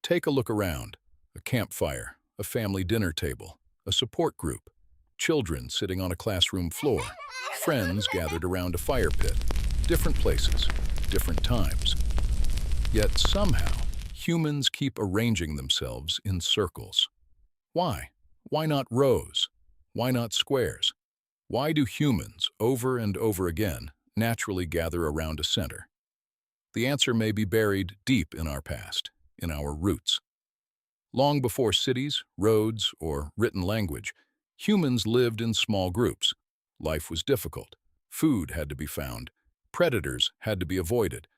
Take a look around. A campfire, a family dinner table, a support group, children sitting on a classroom floor, friends gathered around a fire pit. Different places, different times. Yet somehow, humans keep arranging themselves in circles. Why? Why not rows? Why not squares? Why do humans, over and over again, naturally gather around a center? The answer may be buried deep in our past, in our roots. Long before cities, roads, or written language, humans lived in small groups. Life was difficult. Food had to be found. Predators had to be avoided.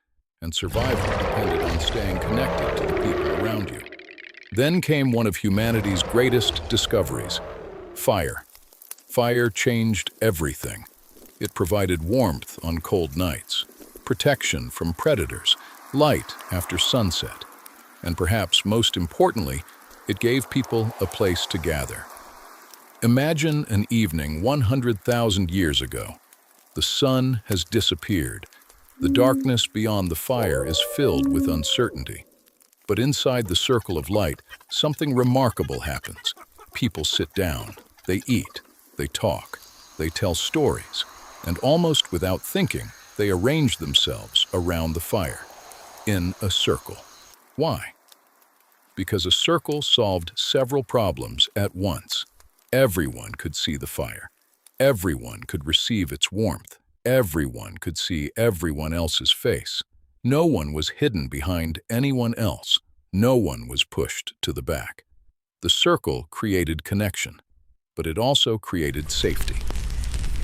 And survival depended on staying connected to the people around you. Then came one of humanity's greatest discoveries: fire. Fire changed everything. It provided warmth on cold nights, protection from predators, light after sunset, and perhaps most importantly, it gave people a place to gather. Imagine an evening 100,000 years ago. The sun has disappeared. The darkness beyond the fire is filled with uncertainty. But inside the circle of light, something remarkable happens. People sit down, they eat, they talk, they tell stories, and almost without thinking, they arrange themselves around the fire, in a circle. Why? Because a circle solved several problems at once. Everyone could see the fire. Everyone could receive its warmth. Everyone could see everyone else's face. No one was hidden behind anyone else. No one was pushed to the back. The circle created connection, but it also created safety.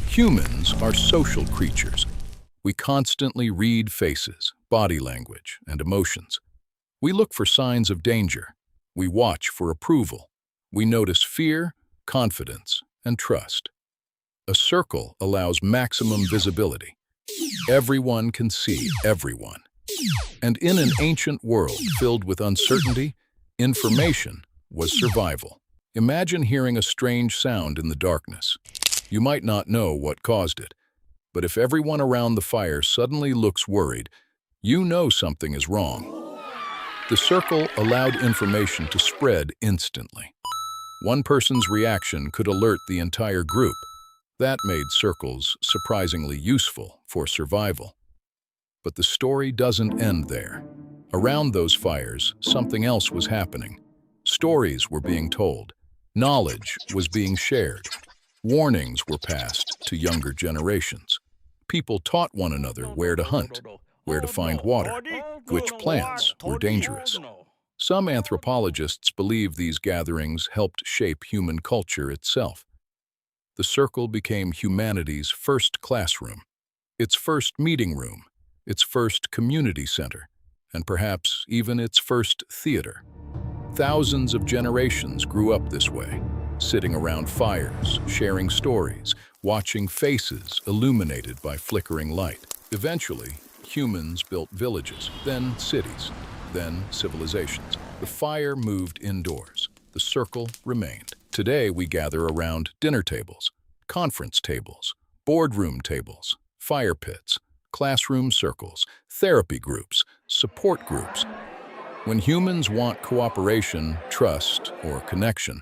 Humans are social creatures. We constantly read faces, body language, and emotions. We look for signs of danger. We watch for approval. We notice fear, confidence, and trust. A circle allows maximum visibility. Everyone can see everyone. And in an ancient world filled with uncertainty, information was survival. Imagine hearing a strange sound in the darkness. You might not know what caused it, but if everyone around the fire suddenly looks worried, you know something is wrong. The circle allowed information to spread instantly. One person's reaction could alert the entire group. That made circles surprisingly useful for survival. But the story doesn't end there. Around those fires, something else was happening. Stories were being told. Knowledge was being shared. Warnings were passed to younger generations. People taught one another where to hunt, where to find water, which plants were dangerous. Some anthropologists believe these gatherings helped shape human culture itself. The circle became humanity's first classroom, its first meeting room, its first community center, and perhaps even its first theater. Thousands of generations grew up this way, sitting around fires, sharing stories, watching faces illuminated by flickering light. Eventually, humans built villages, then cities, then civilizations. The fire moved indoors. The circle remained. Today, we gather around dinner tables, conference tables, boardroom tables, fire pits, classroom circles, therapy groups, support groups. When humans want cooperation, trust, or connection,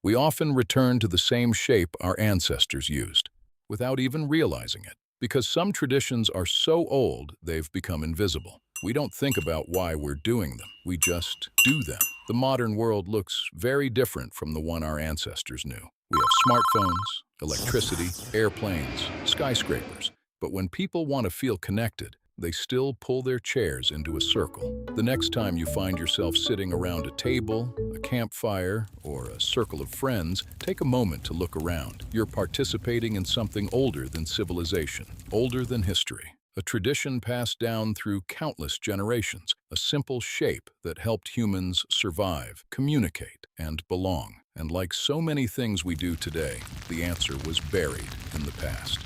we often return to the same shape our ancestors used, without even realizing it. Because some traditions are so old, they've become invisible. We don't think about why we're doing them. We just do them. The modern world looks very different from the one our ancestors knew. We have smartphones, electricity, airplanes, skyscrapers. But when people want to feel connected, they still pull their chairs into a circle. The next time you find yourself sitting around a table, a campfire, or a circle of friends, take a moment to look around. You're participating in something older than civilization, older than history. A tradition passed down through countless generations, a simple shape that helped humans survive, communicate, and belong. And like so many things we do today, the answer was buried in the past.